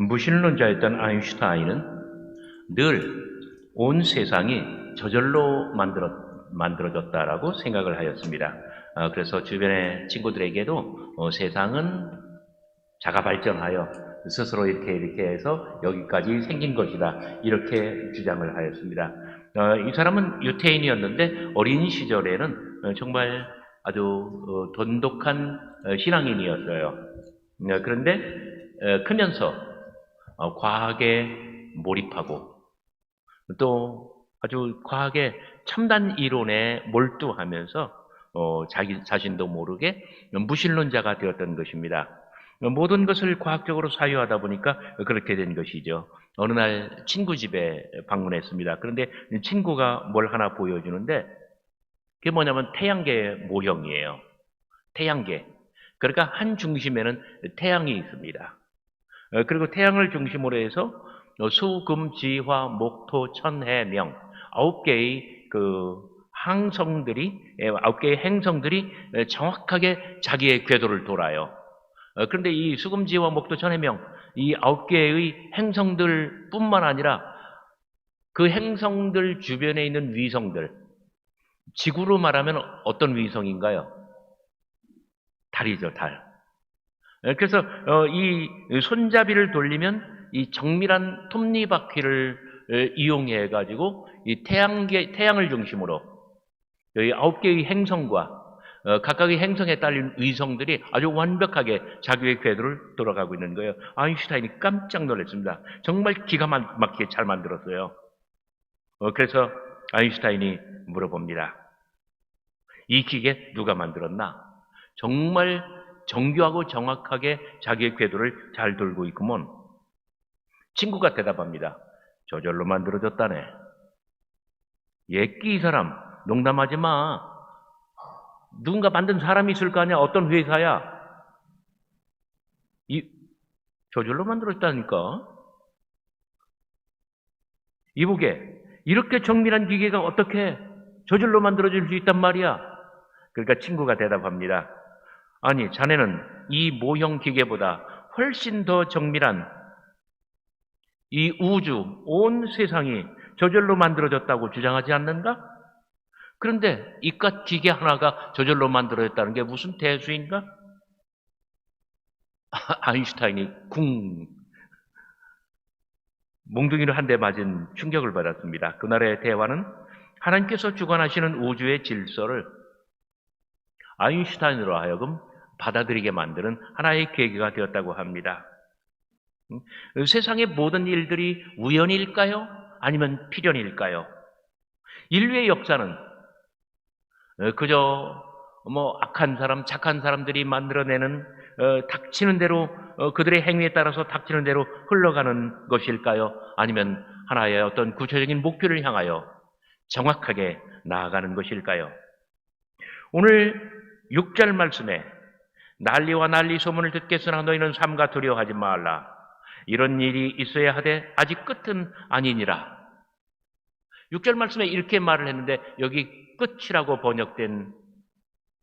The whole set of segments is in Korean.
무신론자였던 아인슈타인은 늘 온 세상이 저절로 만들어졌다라고 생각을 하였습니다. 그래서 주변의 친구들에게도 세상은 자가 발전하여 스스로 이렇게 해서 여기까지 생긴 것이다, 이렇게 주장을 하였습니다. 이 사람은 유태인이었는데 어린 시절에는 정말 아주 돈독한 신앙인이었어요. 그런데 크면서 과학에 몰입하고 또 아주 과학의 첨단 이론에 몰두하면서 자기 자신도 모르게 무신론자가 되었던 것입니다. 모든 것을 과학적으로 사유하다 보니까 그렇게 된 것이죠. 어느 날 친구 집에 방문했습니다. 그런데 친구가 뭘 하나 보여주는데 그게 뭐냐면 태양계 모형이에요. 태양계. 그러니까 한 중심에는 태양이 있습니다. 그리고 태양을 중심으로 해서 수, 금, 지, 화, 목, 토, 천, 해, 명 9개의 그 항성들이 9개의 행성들이 정확하게 자기의 궤도를 돌아요. 그런데 이 수금지와 목토, 천, 해, 명 이 9개의 행성들 뿐만 아니라 그 행성들 주변에 있는 위성들, 지구로 말하면 어떤 위성인가요? 달이죠, 달. 그래서 이 손잡이를 돌리면 이 정밀한 톱니바퀴를 이용해 가지고 이 태양을 중심으로 여기 9개의 행성과 각각의 행성에 딸린 위성들이 아주 완벽하게 자기의 궤도를 돌아가고 있는 거예요. 아인슈타인이 깜짝 놀랐습니다. 정말 기가 막히게 잘 만들었어요. 그래서 아인슈타인이 물어봅니다. 이 기계 누가 만들었나? 정말 정교하고 정확하게 자기의 궤도를 잘 돌고 있구먼. 친구가 대답합니다. 저절로 만들어졌다네. 예끼 이 사람, 농담하지 마. 누군가 만든 사람이 있을 거 아니야. 어떤 회사야? 저절로 만들어졌다니까. 이보게, 이렇게 정밀한 기계가 어떻게 저절로 만들어질 수 있단 말이야? 그러니까 친구가 대답합니다. 아니, 자네는 이 모형 기계보다 훨씬 더 정밀한 이 우주, 온 세상이 저절로 만들어졌다고 주장하지 않는가? 그런데 이깟 기계 하나가 저절로 만들어졌다는 게 무슨 대수인가? 아인슈타인이 몽둥이를 한 대 맞은 충격을 받았습니다. 그날의 대화는 하나님께서 주관하시는 우주의 질서를 아인슈타인으로 하여금 받아들이게 만드는 하나의 계기가 되었다고 합니다. 세상의 모든 일들이 우연일까요? 아니면 필연일까요? 인류의 역사는 그저 악한 사람, 착한 사람들이 만들어내는 닥치는 대로 그들의 행위에 따라서 닥치는 대로 흘러가는 것일까요? 아니면 하나의 어떤 구체적인 목표를 향하여 정확하게 나아가는 것일까요? 오늘 6절 말씀에 난리와 난리 소문을 듣겠으나 너희는 삼가 두려워하지 말라. 이런 일이 있어야 하되 아직 끝은 아니니라. 6절 말씀에 이렇게 말을 했는데 여기 끝이라고 번역된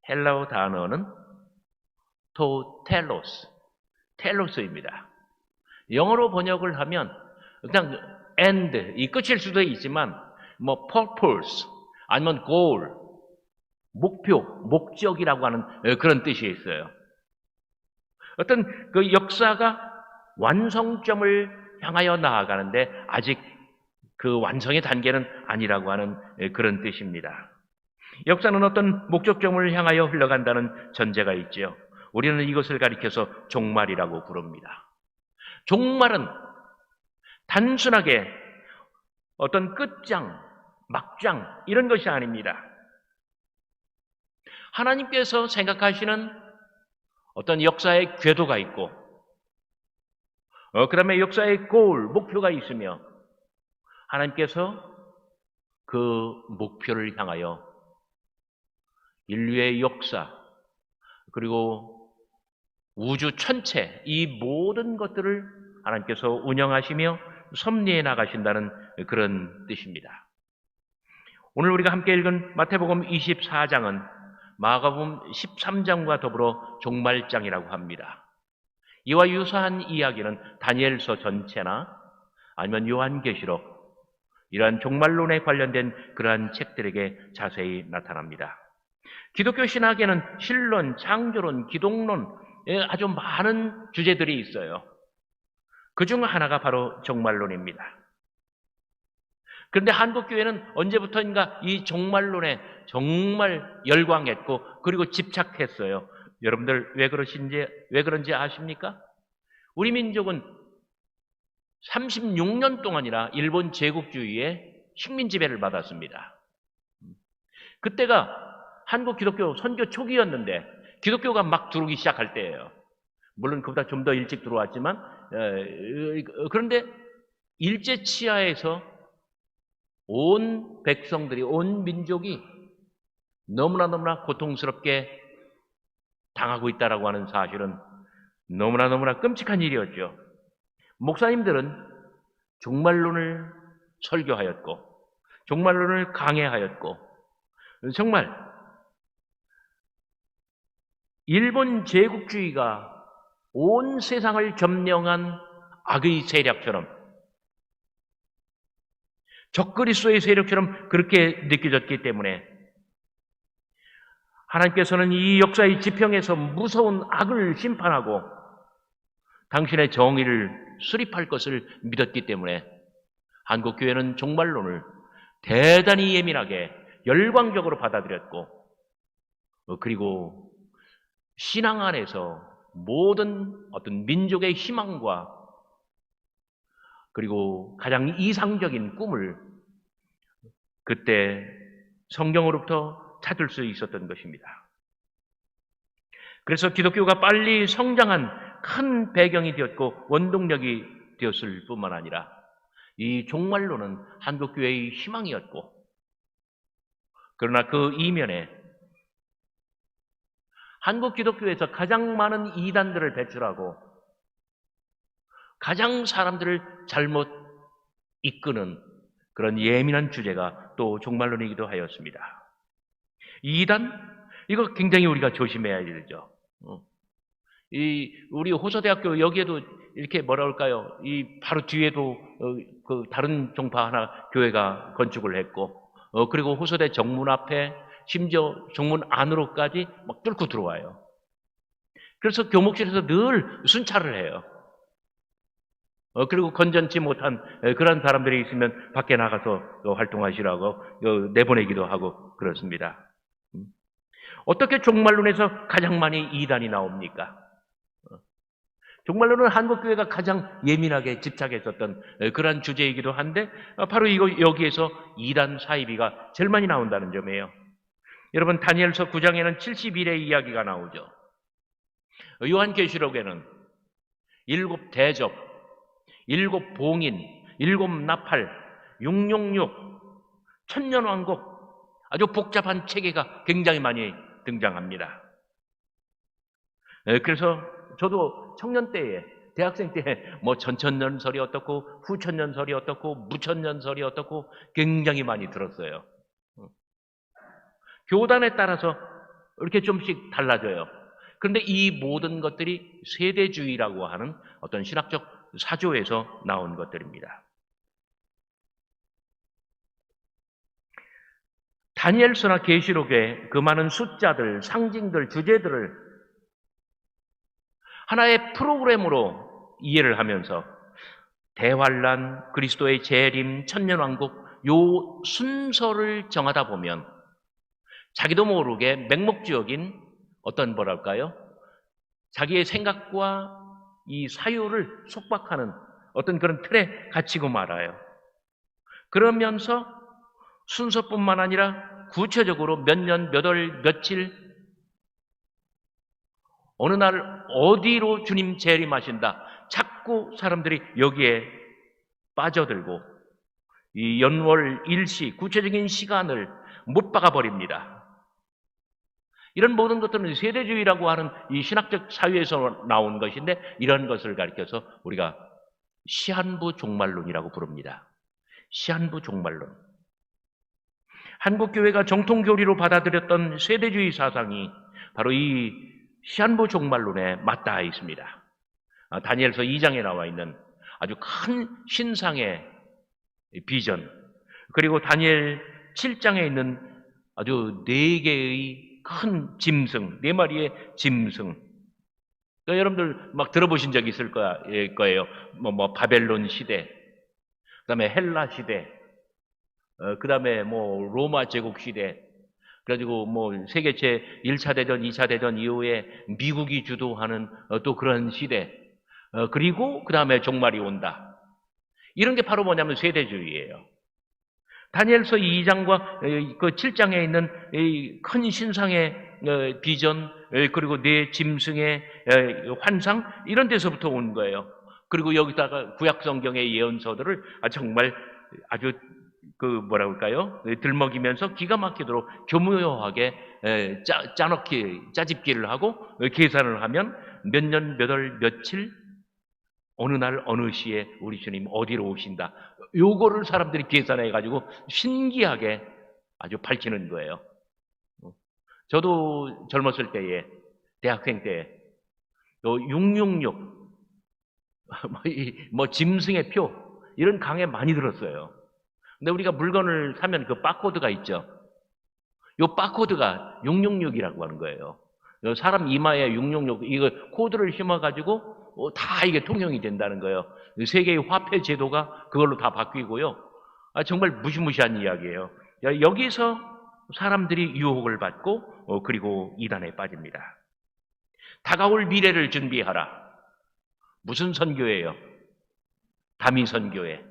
헬라어 단어는 텔로스입니다. 영어로 번역을 하면 그냥 end, 이 끝일 수도 있지만 purpose 아니면 goal, 목표, 목적이라고 하는 그런 뜻이 있어요. 어떤 그 역사가 완성점을 향하여 나아가는데 아직 그 완성의 단계는 아니라고 하는 그런 뜻입니다. 역사는 어떤 목적점을 향하여 흘러간다는 전제가 있지요. 우리는 이것을 가리켜서 종말이라고 부릅니다. 종말은 단순하게 어떤 끝장, 막장 이런 것이 아닙니다. 하나님께서 생각하시는 어떤 역사의 궤도가 있고 그 다음에 역사의 목표가 있으며 하나님께서 그 목표를 향하여 인류의 역사 그리고 우주 전체 이 모든 것들을 하나님께서 운영하시며 섭리해 나가신다는 그런 뜻입니다. 오늘 우리가 함께 읽은 마태복음 24장은 마가복음 13장과 더불어 종말장이라고 합니다. 이와 유사한 이야기는 다니엘서 전체나 아니면 요한계시록, 이러한 종말론에 관련된 그러한 책들에게 자세히 나타납니다. 기독교 신학에는 신론, 창조론, 기독론, 아주 많은 주제들이 있어요. 그중 하나가 바로 종말론입니다. 그런데 한국교회는 언제부터인가 이 종말론에 정말 열광했고 그리고 집착했어요. 여러분들 왜 그런지 아십니까? 우리 민족은 36년 동안이나 일본 제국주의의 식민 지배를 받았습니다. 그때가 한국 기독교 선교 초기였는데 기독교가 막 들어오기 시작할 때예요. 물론 그보다 좀 더 일찍 들어왔지만 그런데 일제 치하에서 온 백성들이, 온 민족이 너무나 고통스럽게 당하고 있다라고 하는 사실은 너무나 끔찍한 일이었죠. 목사님들은 종말론을 설교하였고 종말론을 강해하였고 정말 일본 제국주의가 온 세상을 점령한 악의 세력처럼, 적그리스도의 세력처럼 그렇게 느껴졌기 때문에 하나님께서는 이 역사의 지평에서 무서운 악을 심판하고 당신의 정의를 수립할 것을 믿었기 때문에 한국교회는 종말론을 대단히 예민하게 열광적으로 받아들였고 그리고 신앙 안에서 모든 어떤 민족의 희망과 그리고 가장 이상적인 꿈을 그때 성경으로부터 찾을 수 있었던 것입니다. 그래서 기독교가 빨리 성장한 큰 배경이 되었고 원동력이 되었을 뿐만 아니라 이 종말론은 한국교회의 희망이었고 그러나 그 이면에 한국 기독교에서 가장 많은 이단들을 배출하고 가장 사람들을 잘못 이끄는 그런 예민한 주제가 또 종말론이기도 하였습니다. 이단? 이거 굉장히 우리가 조심해야 되죠. 우리 호서대학교 여기에도 이렇게 뭐라 할까요? 바로 뒤에도 그 다른 종파 하나 교회가 건축을 했고, 그리고 호서대 정문 앞에 심지어 정문 안으로까지 막 뚫고 들어와요. 그래서 교목실에서 늘 순찰을 해요. 그리고 건전치 못한 그런 사람들이 있으면 밖에 나가서 활동하시라고 내보내기도 하고 그렇습니다. 어떻게 종말론에서 가장 많이 이단이 나옵니까? 종말론은 한국교회가 가장 예민하게 집착했었던 그런 주제이기도 한데 바로 여기에서 이단 사이비가 제일 많이 나온다는 점이에요. 여러분 다니엘서 9장에는 71의 이야기가 나오죠. 요한계시록에는 7 대접, 7 봉인, 7 나팔, 666, 천년왕국, 아주 복잡한 체계가 굉장히 많이 등장합니다. 그래서 저도 청년 때에, 대학생 때 뭐 전천년설이 어떻고 후천년설이 어떻고 무천년설이 어떻고 굉장히 많이 들었어요. 교단에 따라서 이렇게 좀씩 달라져요. 그런데 이 모든 것들이 세대주의라고 하는 어떤 신학적 사조에서 나온 것들입니다. 다니엘서나 계시록의 그 많은 숫자들, 상징들, 주제들을 하나의 프로그램으로 이해를 하면서 대환란, 그리스도의 재림, 천년왕국 요 순서를 정하다 보면 자기도 모르게 맹목적인 어떤 뭐랄까요? 자기의 생각과 이 사유를 속박하는 어떤 그런 틀에 갇히고 말아요. 그러면서 순서뿐만 아니라 구체적으로 몇 년, 몇 월, 며칠, 어느 날 어디로 주님 재림하신다. 자꾸 사람들이 여기에 빠져들고 이 연월, 일시, 구체적인 시간을 못 박아버립니다. 이런 모든 것들은 세대주의라고 하는 이 신학적 사유에서 나온 것인데 이런 것을 가리켜서 우리가 시한부 종말론이라고 부릅니다. 시한부 종말론. 한국교회가 정통교리로 받아들였던 세대주의 사상이 바로 이 시한부 종말론에 맞닿아 있습니다. 다니엘서 2장에 나와 있는 아주 큰 신상의 비전, 그리고 다니엘 7장에 있는 아주 4개의 큰 짐승, 4마리의 짐승. 그러니까 여러분들 막 들어보신 적 있을 거예요. 바벨론 시대, 그 다음에 헬라 시대, 그 다음에 로마 제국 시대, 그래가지고 세계체 1차 대전, 2차 대전 이후에 미국이 주도하는 또 그런 시대, 그리고 그 다음에 종말이 온다. 이런 게 바로 뭐냐면 세대주의예요. 다니엘서 2장과 그 7장에 있는 큰 신상의 비전, 그리고 네 짐승의 환상, 이런 데서부터 온 거예요. 그리고 여기다가 구약 성경의 예언서들을 정말 아주 뭐라 그럴까요? 들먹이면서 기가 막히도록 교묘하게 짜집기를 하고 계산을 하면 몇 년, 몇 월, 며칠, 어느 날, 어느 시에 우리 주님 어디로 오신다. 요거를 사람들이 계산해가지고 신기하게 아주 밝히는 거예요. 저도 젊었을 때에, 대학생 때, 또 666, 짐승의 표, 이런 강의 많이 들었어요. 근데 우리가 물건을 사면 그 바코드가 있죠. 요 바코드가 666이라고 하는 거예요. 사람 이마에 666, 이거 코드를 심어가지고 다 이게 통용이 된다는 거예요. 세계의 화폐 제도가 그걸로 다 바뀌고요. 정말 무시무시한 이야기예요. 여기서 사람들이 유혹을 받고 그리고 이단에 빠집니다. 다가올 미래를 준비하라. 무슨 선교예요? 다미 선교회.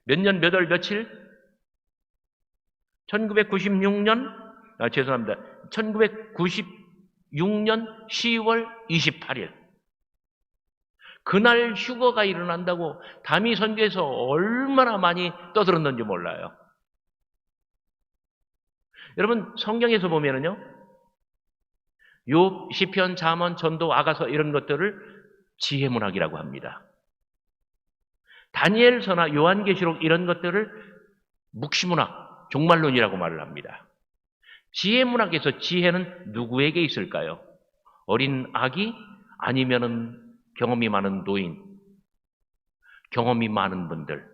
몇 년, 몇 월, 며칠? 1996년, 죄송합니다. 1996년 10월 28일. 그날 휴거가 일어난다고 다미 선교에서 얼마나 많이 떠들었는지 몰라요. 여러분, 성경에서 보면은요, 욥, 시편, 잠언, 전도, 아가서 이런 것들을 지혜문학이라고 합니다. 다니엘서나 요한계시록 이런 것들을 묵시문학, 종말론이라고 말을 합니다. 지혜문학에서 지혜는 누구에게 있을까요? 어린 아기 아니면은 경험이 많은 노인, 경험이 많은 분들.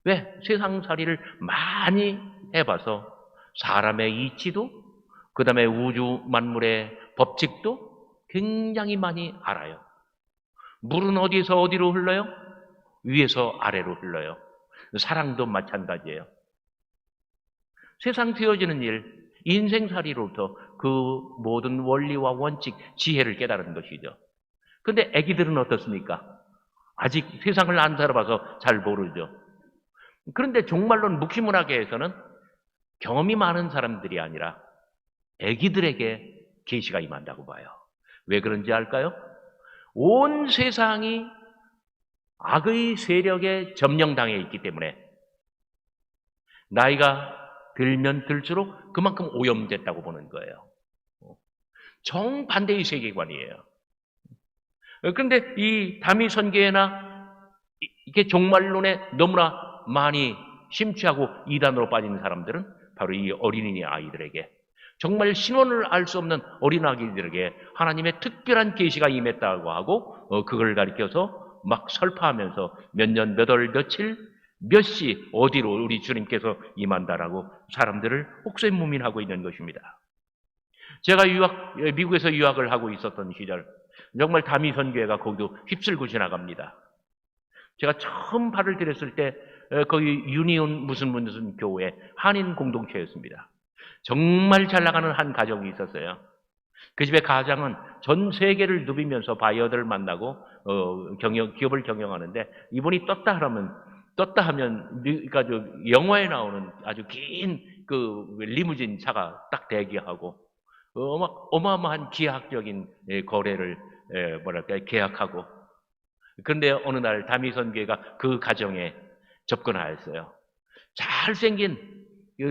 왜? 세상살이를 많이 해봐서 사람의 이치도, 그 다음에 우주 만물의 법칙도 굉장히 많이 알아요. 물은 어디에서 어디로 흘러요? 위에서 아래로 흘러요. 사랑도 마찬가지예요. 세상 되어지는 일, 인생살이로부터 그 모든 원리와 원칙, 지혜를 깨달은 것이죠. 근데 아기들은 어떻습니까? 아직 세상을 안 살아봐서 잘 모르죠. 그런데 종말론 묵시문학에서는 경험이 많은 사람들이 아니라 아기들에게 계시가 임한다고 봐요. 왜 그런지 알까요? 온 세상이 악의 세력에 점령당해 있기 때문에 나이가 들면 들수록 그만큼 오염됐다고 보는 거예요. 정반대의 세계관이에요. 그런데 이 다미 선교회나 이게 종말론에 너무나 많이 심취하고 이단으로 빠진 사람들은 바로 이 어린이 아이들에게, 정말 신원을 알 수 없는 어린 아기들에게 하나님의 특별한 계시가 임했다고 하고 그걸 가리켜서 막 설파하면서 몇 년, 몇 월, 며칠, 몇 시, 어디로 우리 주님께서 임한다라고 사람들을 혹세무민하고 있는 것입니다. 제가 미국에서 유학을 하고 있었던 시절, 정말 다미 선교회가 거기도 휩쓸고 지나갑니다. 제가 처음 발을 들였을 때 거기 유니온 무슨 교회 한인 공동체였습니다. 정말 잘 나가는 한 가정이 있었어요. 그 집의 가장은 전 세계를 누비면서 바이어들을 만나고 기업을 경영하는데, 이분이 떴다 하면 그러니까 영화에 나오는 아주 긴 그 리무진 차가 딱 대기하고 어마어마한 기하학적인 거래를 계약하고. 그런데 어느 날 다미 선교회가 그 가정에 접근하였어요. 잘생긴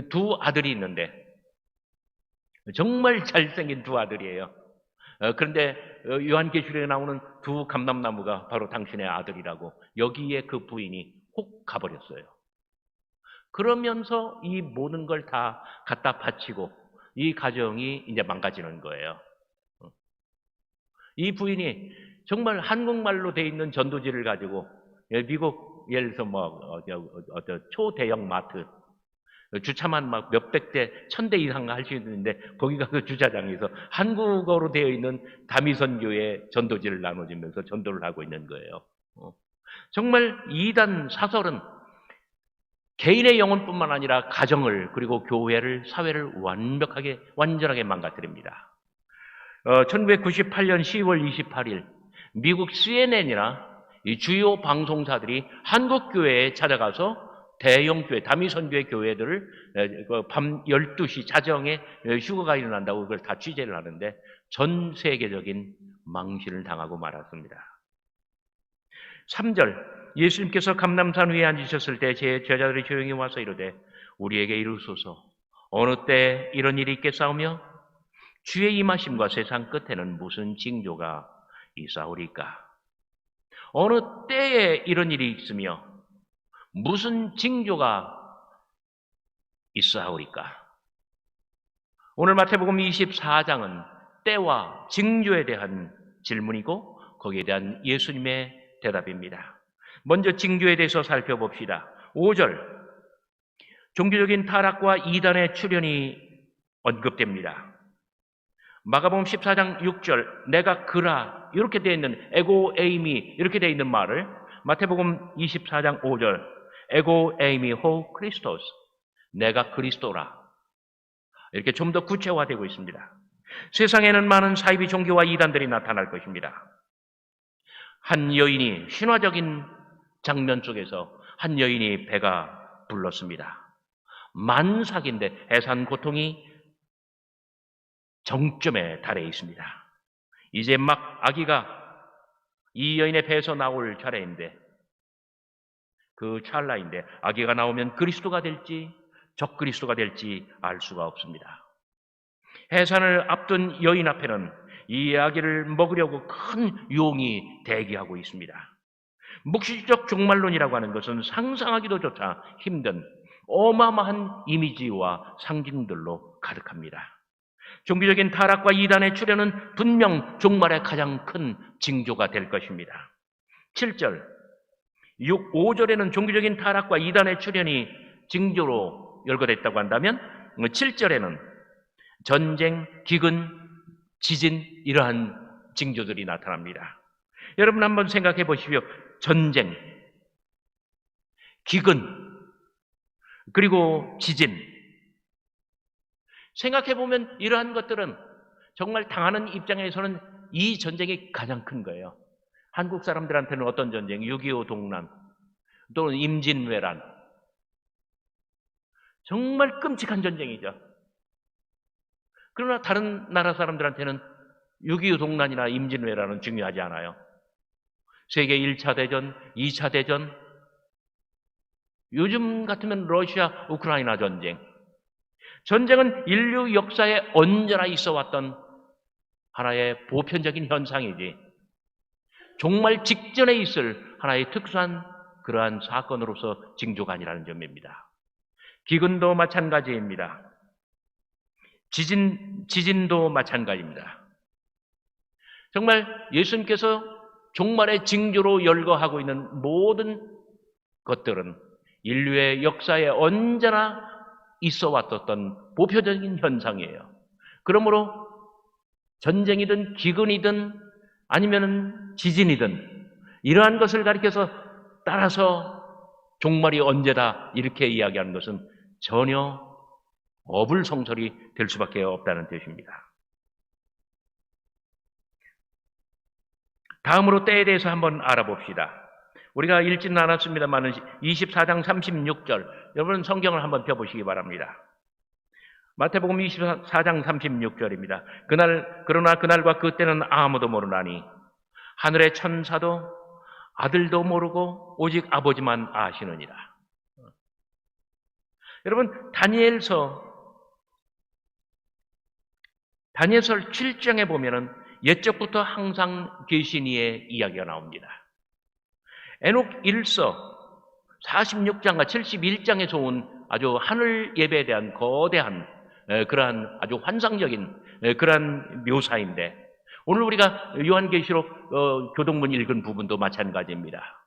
두 아들이 있는데, 정말 잘생긴 두 아들이에요. 그런데 요한계시록에 나오는 두 감람나무가 바로 당신의 아들이라고, 여기에 그 부인이 혹 가버렸어요. 그러면서 이 모든 걸 다 갖다 바치고 이 가정이 이제 망가지는 거예요. 이 부인이 정말 한국말로 돼 있는 전도지를 가지고 미국 예를 들어서 초대형 마트 주차만 막 몇백 대, 1000대 이상 할 수 있는데 거기 가서 주차장에서 한국어로 되어 있는 다미선교의 전도지를 나눠주면서 전도를 하고 있는 거예요. 정말 이단 사설은 개인의 영혼뿐만 아니라 가정을 그리고 교회를 사회를 완전하게 망가뜨립니다. 1998년 10월 28일 미국 CNN이나 이 주요 방송사들이 한국 교회에 찾아가서 대형 교회, 다미선교회 교회들을 밤 12시 자정에 휴거가 일어난다고 그걸 다 취재를 하는데 전 세계적인 망신을 당하고 말았습니다. 3절 예수님께서 감람산 위에 앉으셨을 때 제 제자들이 조용히 와서 이르되 우리에게 이르소서 어느 때 이런 일이 있겠사오며 주의 임하심과 세상 끝에는 무슨 징조가 있사오리까? 어느 때에 이런 일이 있으며 무슨 징조가 있사오리까? 오늘 마태복음 24장은 때와 징조에 대한 질문이고 거기에 대한 예수님의 대답입니다. 먼저 징조에 대해서 살펴봅시다. 5절 종교적인 타락과 이단의 출현이 언급됩니다. 마가복음 14장 6절 내가 그라 이렇게 되어 있는 에고 에이미 이렇게 되어 있는 말을 마태복음 24장 5절 에고 에이미 호 크리스토스 내가 그리스도라 이렇게 좀 더 구체화되고 있습니다. 세상에는 많은 사이비 종교와 이단들이 나타날 것입니다. 한 여인이 신화적인 장면 속에서 한 여인이 배가 불렀습니다. 만삭인데 해산 고통이 정점에 달해 있습니다. 이제 막 아기가 이 여인의 배에서 나올 차례인데 그 찰나인데 아기가 나오면 그리스도가 될지 적그리스도가 될지 알 수가 없습니다. 해산을 앞둔 여인 앞에는 이 아기를 먹으려고 큰 용이 대기하고 있습니다. 묵시적 종말론이라고 하는 것은 상상하기도조차 힘든 어마어마한 이미지와 상징들로 가득합니다. 종교적인 타락과 이단의 출현은 분명 종말의 가장 큰 징조가 될 것입니다. 7절, 5절에는 종교적인 타락과 이단의 출현이 징조로 열거됐다고 한다면 7절에는 전쟁, 기근, 지진 이러한 징조들이 나타납니다. 여러분 한번 생각해 보십시오. 전쟁, 기근, 그리고 지진. 생각해 보면 이러한 것들은 정말 당하는 입장에서는 이 전쟁이 가장 큰 거예요. 한국 사람들한테는 어떤 전쟁? 6.25 동란, 또는 임진왜란. 정말 끔찍한 전쟁이죠. 그러나 다른 나라 사람들한테는 6.25 동란이나 임진왜란은 중요하지 않아요. 세계 1차 대전, 2차 대전, 요즘 같으면 러시아, 우크라이나 전쟁. 전쟁은 인류 역사에 언제나 있어 왔던 하나의 보편적인 현상이지 정말 직전에 있을 하나의 특수한 그러한 사건으로서 징조가 아니라는 점입니다. 기근도 마찬가지입니다. 지진도 마찬가지입니다. 정말 예수님께서 종말의 징조로 열거하고 있는 모든 것들은 인류의 역사에 언제나 있어 왔던 보편적인 현상이에요. 그러므로 전쟁이든 기근이든 아니면 지진이든 이러한 것을 가리켜서 따라서 종말이 언제다 이렇게 이야기하는 것은 전혀 어불성설이 될 수밖에 없다는 뜻입니다. 다음으로 때에 대해서 한번 알아봅시다. 우리가 읽지는 않았습니다만 24장 36절 여러분 성경을 한번 펴보시기 바랍니다. 마태복음 24장 36절입니다. 그러나 그날과 그때는 아무도 모르나니 하늘의 천사도 아들도 모르고 오직 아버지만 아시느니라. 여러분 다니엘서 7장에 보면은 옛적부터 항상 계신 이의 이야기가 나옵니다. 에녹 1서 46장과 71장에서 온 아주 하늘 예배에 대한 거대한 그러한 아주 환상적인 그러한 묘사인데 오늘 우리가 요한계시록 교동문 읽은 부분도 마찬가지입니다.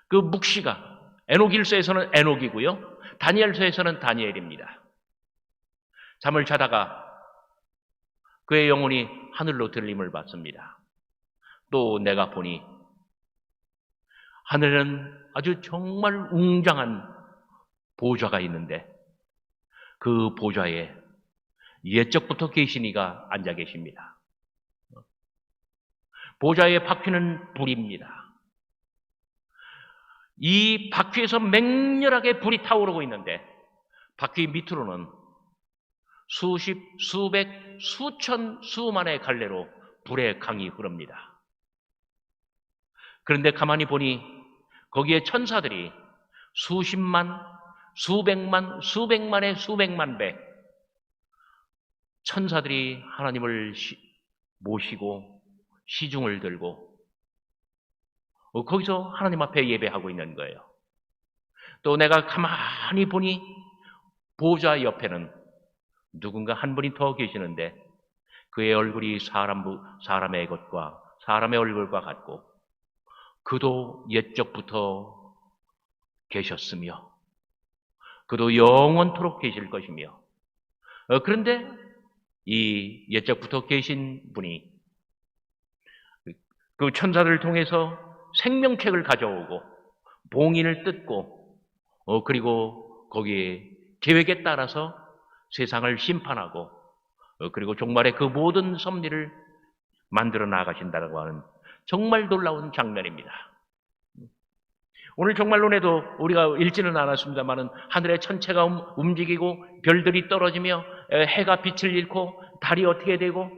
그 묵시가 에녹일서에서는 에녹이고요, 다니엘서에서는 다니엘입니다. 잠을 자다가 그의 영혼이 하늘로 들림을 받습니다. 또 내가 보니 하늘에는 아주 정말 웅장한 보좌가 있는데 그 보좌에 옛적부터 계신 이가 앉아 계십니다. 보좌의 바퀴는 불입니다. 이 바퀴에서 맹렬하게 불이 타오르고 있는데 바퀴 밑으로는 수십, 수백, 수천, 수만의 갈래로 불의 강이 흐릅니다. 그런데 가만히 보니 거기에 천사들이 수십만, 수백만, 수백만의 수백만 배 천사들이 하나님을 모시고 시중을 들고 거기서 하나님 앞에 예배하고 있는 거예요. 또 내가 가만히 보니 보좌 옆에는 누군가 한 분이 더 계시는데 그의 얼굴이 사람의 것과 사람의 얼굴과 같고 그도 옛적부터 계셨으며 그도 영원토록 계실 것이며 그런데 이 옛적부터 계신 분이 그 천사들을 통해서 생명책을 가져오고 봉인을 뜯고 그리고 거기에 계획에 따라서 세상을 심판하고 그리고 종말의 그 모든 섭리를 만들어 나가신다고 하는 정말 놀라운 장면입니다. 오늘 종말론에도 우리가 읽지는 않았습니다만은 하늘의 천체가 움직이고 별들이 떨어지며 해가 빛을 잃고 달이 어떻게 되고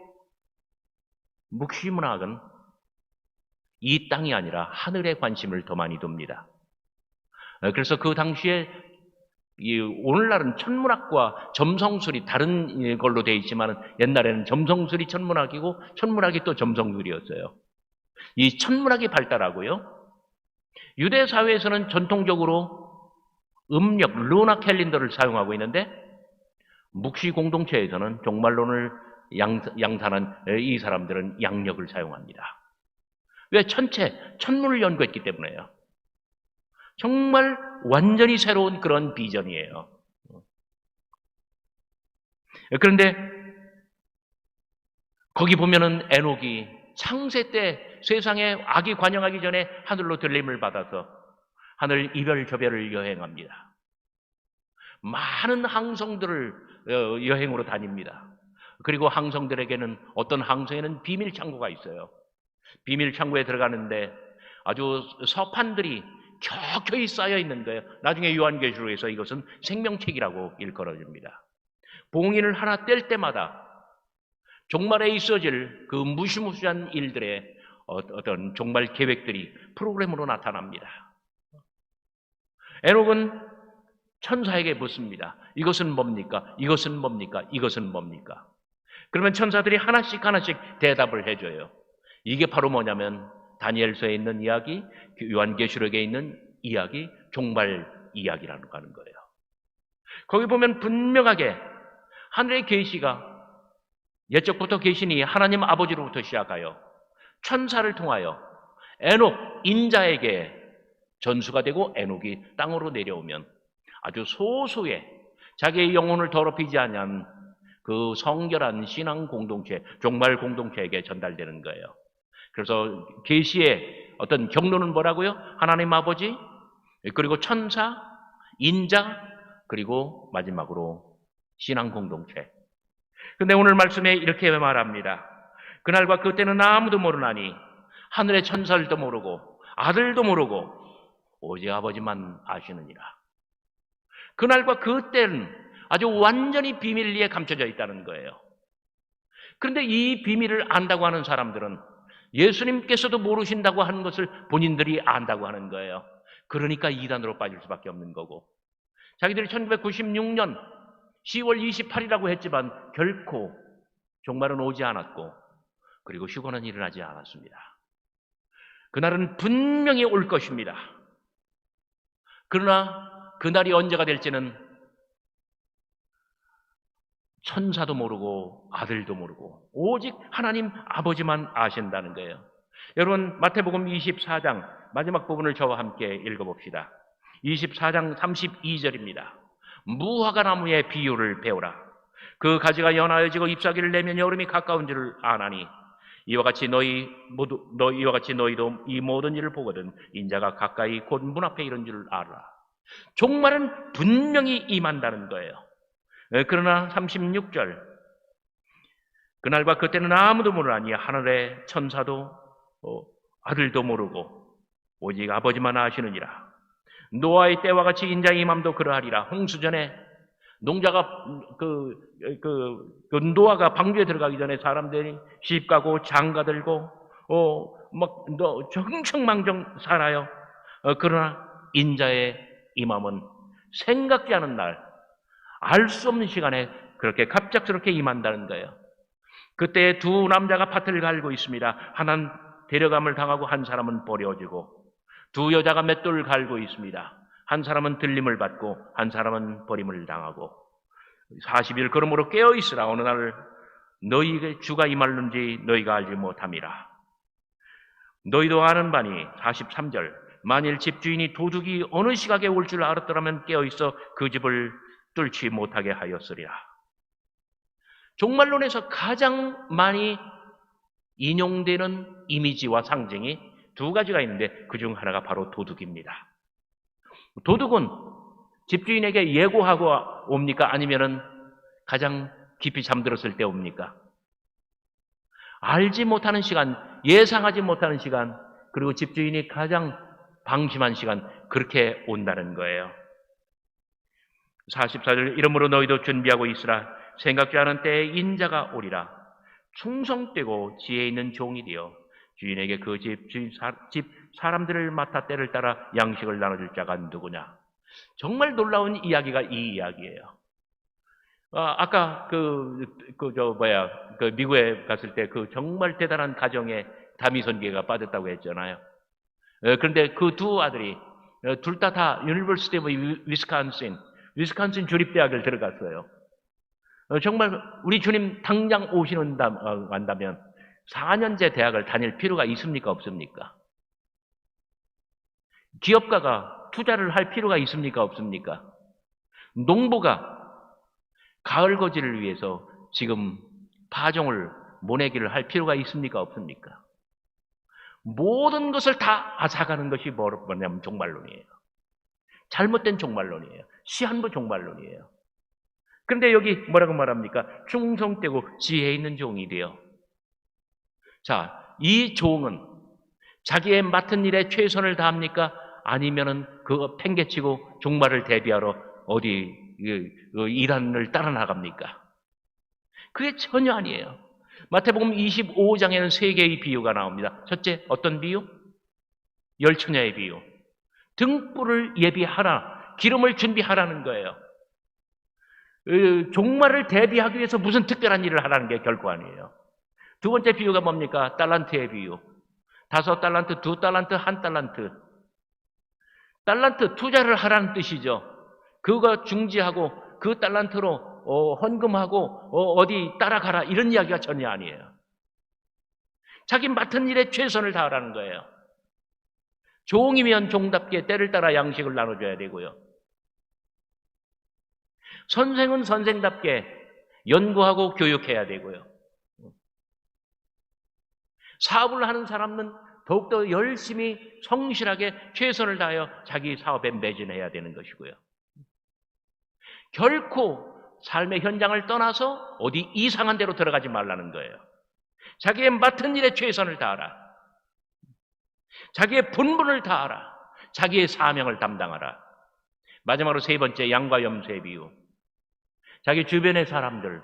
묵시문학은 이 땅이 아니라 하늘에 관심을 더 많이 둡니다. 그래서 그 당시에 오늘날은 천문학과 점성술이 다른 걸로 되어 있지만 옛날에는 점성술이 천문학이고 천문학이 또 점성술이었어요. 이 천문학이 발달하고요. 유대 사회에서는 전통적으로 음력, 루나 캘린더를 사용하고 있는데 묵시 공동체에서는 종말론을 양산한 이 사람들은 양력을 사용합니다. 왜? 천문을 연구했기 때문에요. 정말 완전히 새로운 그런 비전이에요. 그런데 거기 보면은 에녹이 창세 때 세상에 악이 관영하기 전에 하늘로 들림을 받아서 하늘 이별 저별을 여행합니다. 많은 항성들을 여행으로 다닙니다. 그리고 항성들에게는 어떤 항성에는 비밀 창고가 있어요. 비밀 창고에 들어가는데 아주 서판들이 켜켜이 쌓여 있는 거예요. 나중에 요한계시록에서 이것은 생명책이라고 일컬어집니다. 봉인을 하나 뗄 때마다 종말에 있어질 그 무시무시한 일들의 어떤 종말 계획들이 프로그램으로 나타납니다. 에녹은 천사에게 묻습니다. 이것은 뭡니까? 이것은 뭡니까? 이것은 뭡니까? 그러면 천사들이 하나씩 하나씩 대답을 해줘요. 이게 바로 뭐냐면 다니엘서에 있는 이야기, 요한계시록에 있는 이야기, 종말 이야기라는 거예요. 거기 보면 분명하게 하늘의 계시가 옛적부터 계시니 하나님 아버지로부터 시작하여 천사를 통하여 에녹 인자에게 전수가 되고 에녹이 땅으로 내려오면 아주 소수의 자기의 영혼을 더럽히지 않은 그 성결한 신앙 공동체, 종말 공동체에게 전달되는 거예요. 그래서 계시의 어떤 경로는 뭐라고요? 하나님 아버지, 그리고 천사, 인자, 그리고 마지막으로 신앙 공동체. 근데 오늘 말씀에 이렇게 말합니다. 그날과 그때는 아무도 모르나니 하늘의 천사들도 모르고 아들도 모르고 오직 아버지만 아시느니라. 그날과 그때는 아주 완전히 비밀리에 감춰져 있다는 거예요. 그런데 이 비밀을 안다고 하는 사람들은 예수님께서도 모르신다고 하는 것을 본인들이 안다고 하는 거예요. 그러니까 이단으로 빠질 수밖에 없는 거고, 자기들이 1996년 10월 28일이라고 했지만 결코 종말은 오지 않았고 그리고 휴거는 일어나지 않았습니다. 그날은 분명히 올 것입니다. 그러나 그날이 언제가 될지는 천사도 모르고 아들도 모르고 오직 하나님 아버지만 아신다는 거예요. 여러분, 마태복음 24장 마지막 부분을 저와 함께 읽어봅시다. 24장 32절입니다. 무화과 나무의 비유를 배우라. 그 가지가 연하여지고 잎사귀를 내면 여름이 가까운 줄을 아나니 이와 같이 너희도 이 모든 일을 보거든 인자가 가까이 곧 문 앞에 이른 줄을 알아. 종말은 분명히 임한다는 거예요. 그러나 36절, 그날과 그때는 아무도 모르나니 하늘의 천사도 아들도 모르고 오직 아버지만 아시느니라. 노아의 때와 같이 인자의 임함도 그러하리라. 홍수전에 농자가 노아가 방주에 들어가기 전에 사람들이 시집 가고 장가 들고 정청망정 살아요. 그러나 인자의 임함은 생각지 않은 날, 알 수 없는 시간에 그렇게 갑작스럽게 임한다는 거예요. 그때 두 남자가 밭을 갈고 있습니다. 하나는 데려감을 당하고 한 사람은 버려지고, 두 여자가 맷돌을 갈고 있습니다. 한 사람은 들림을 받고 한 사람은 버림을 당하고 40일 걸음으로 깨어있으라. 어느 날 너희에게 주가 임할는지 너희가 알지 못함이라. 너희도 아는 바니 43절, 만일 집주인이 도둑이 어느 시각에 올 줄 알았더라면 깨어있어 그 집을 뚫지 못하게 하였으리라. 종말론에서 가장 많이 인용되는 이미지와 상징이 두 가지가 있는데 그중 하나가 바로 도둑입니다. 도둑은 집주인에게 예고하고 옵니까? 아니면은 가장 깊이 잠들었을 때 옵니까? 알지 못하는 시간, 예상하지 못하는 시간, 그리고 집주인이 가장 방심한 시간, 그렇게 온다는 거예요. 44절, 이러므로 너희도 준비하고 있으라. 생각지 않은 때에 인자가 오리라. 충성되고 지혜 있는 종이 되어 주인에게 그 집 사람들을 맡아 때를 따라 양식을 나눠줄 자가 누구냐. 정말 놀라운 이야기가 이 이야기예요. 아까 미국에 갔을 때 그 정말 대단한 가정에 다미선계가 빠졌다고 했잖아요. 그런데 그 두 아들이 둘 다 유니버시티 오브 위스콘신 주립대학을 들어갔어요. 정말 우리 주님 당장 오시는다면 4년제 대학을 다닐 필요가 있습니까? 없습니까? 기업가가 투자를 할 필요가 있습니까? 없습니까? 농부가 가을 거지를 위해서 지금 파종을 모내기를 할 필요가 있습니까? 없습니까? 모든 것을 다 앗아가는 것이 뭐냐면 종말론이에요. 잘못된 종말론이에요. 시한부 종말론이에요. 그런데 여기 뭐라고 말합니까? 충성되고 지혜 있는 종이 되어. 자, 이 종은 자기의 맡은 일에 최선을 다합니까? 아니면은 그거 팽개치고 종말을 대비하러 어디 이란을 따라 나갑니까? 그게 전혀 아니에요. 마태복음 25장에는 세 개의 비유가 나옵니다. 첫째, 어떤 비유? 열처녀의 비유. 등불을 예비하라, 기름을 준비하라는 거예요. 종말을 대비하기 위해서 무슨 특별한 일을 하라는 게 결코 아니에요. 두 번째 비유가 뭡니까? 달란트의 비유. 5달란트, 2달란트, 1달란트. 달란트 투자를 하라는 뜻이죠. 그거 중지하고 그 달란트로 헌금하고 어디 따라가라, 이런 이야기가 전혀 아니에요. 자기 맡은 일에 최선을 다하라는 거예요. 종이면 종답게 때를 따라 양식을 나눠줘야 되고요. 선생은 선생답게 연구하고 교육해야 되고요. 사업을 하는 사람은 더욱더 열심히 성실하게 최선을 다하여 자기 사업에 매진해야 되는 것이고요. 결코 삶의 현장을 떠나서 어디 이상한 데로 들어가지 말라는 거예요. 자기의 맡은 일에 최선을 다하라. 자기의 본분을 다하라. 자기의 사명을 담당하라. 마지막으로 세 번째, 양과 염소의 비유. 자기 주변의 사람들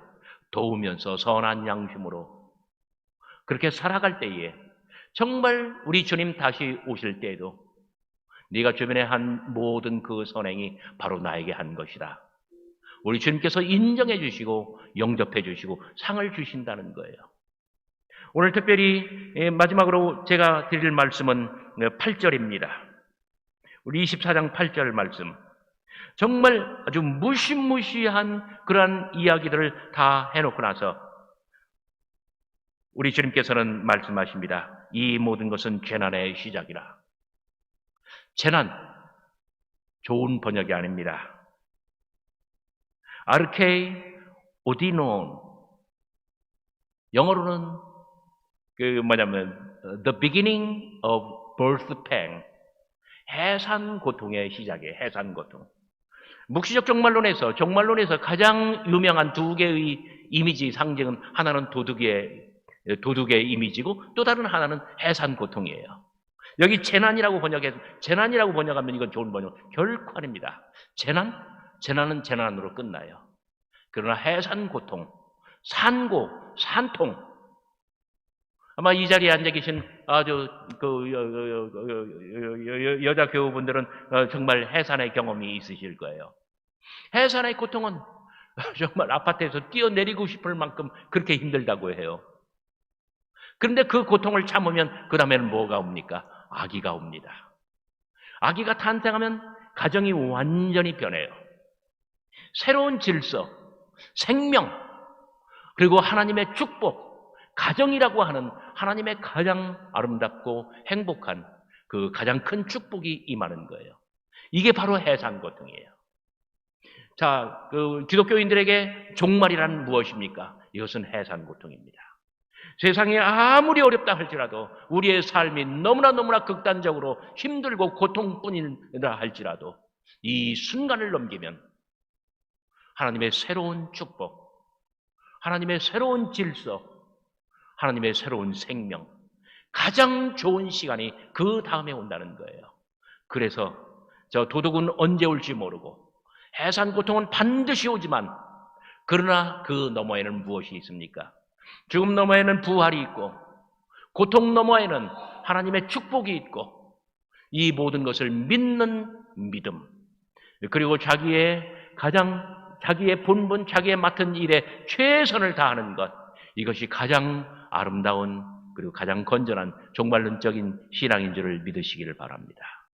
도우면서 선한 양심으로 그렇게 살아갈 때에 정말 우리 주님 다시 오실 때에도 네가 주변에 한 모든 그 선행이 바로 나에게 한 것이다. 우리 주님께서 인정해 주시고 영접해 주시고 상을 주신다는 거예요. 오늘 특별히 마지막으로 제가 드릴 말씀은 8절입니다. 우리 24장 8절 말씀. 정말 아주 무시무시한 그러한 이야기들을 다 해놓고 나서 우리 주님께서는 말씀하십니다. 이 모든 것은 재난의 시작이라. 재난, 좋은 번역이 아닙니다. 아르케이 오디논, 영어로는 the beginning of birth pang, 해산 고통의 시작이에요. 해산 고통. 묵시적 종말론에서 가장 유명한 두 개의 이미지 상징은 하나는 도둑의 이미지고 또 다른 하나는 해산 고통이에요. 여기 재난이라고 번역하면 이건 좋은 번역. 결코 아닙니다. 재난은 재난으로 끝나요. 그러나 해산 고통, 산통. 아마 이 자리에 앉아 계신 여자 교우분들은 정말 해산의 경험이 있으실 거예요. 해산의 고통은 정말 아파트에서 뛰어내리고 싶을 만큼 그렇게 힘들다고 해요. 그런데 그 고통을 참으면 그 다음에는 뭐가 옵니까? 아기가 옵니다. 아기가 탄생하면 가정이 완전히 변해요. 새로운 질서, 생명, 그리고 하나님의 축복, 가정이라고 하는 하나님의 가장 아름답고 행복한 그 가장 큰 축복이 임하는 거예요. 이게 바로 해산 고통이에요. 자, 기독교인들에게 종말이란 무엇입니까? 이것은 해산 고통입니다. 세상이 아무리 어렵다 할지라도 우리의 삶이 너무나 극단적으로 힘들고 고통뿐이라 할지라도 이 순간을 넘기면 하나님의 새로운 축복, 하나님의 새로운 질서, 하나님의 새로운 생명, 가장 좋은 시간이 그 다음에 온다는 거예요. 그래서 저 도둑은 언제 올지 모르고 해산 고통은 반드시 오지만 그러나 그 너머에는 무엇이 있습니까? 죽음 너머에는 부활이 있고 고통 너머에는 하나님의 축복이 있고 이 모든 것을 믿는 믿음, 그리고 자기의 본분, 자기의 맡은 일에 최선을 다하는 것, 이것이 가장 아름다운 그리고 가장 건전한 종말론적인 신앙인 줄을 믿으시기를 바랍니다.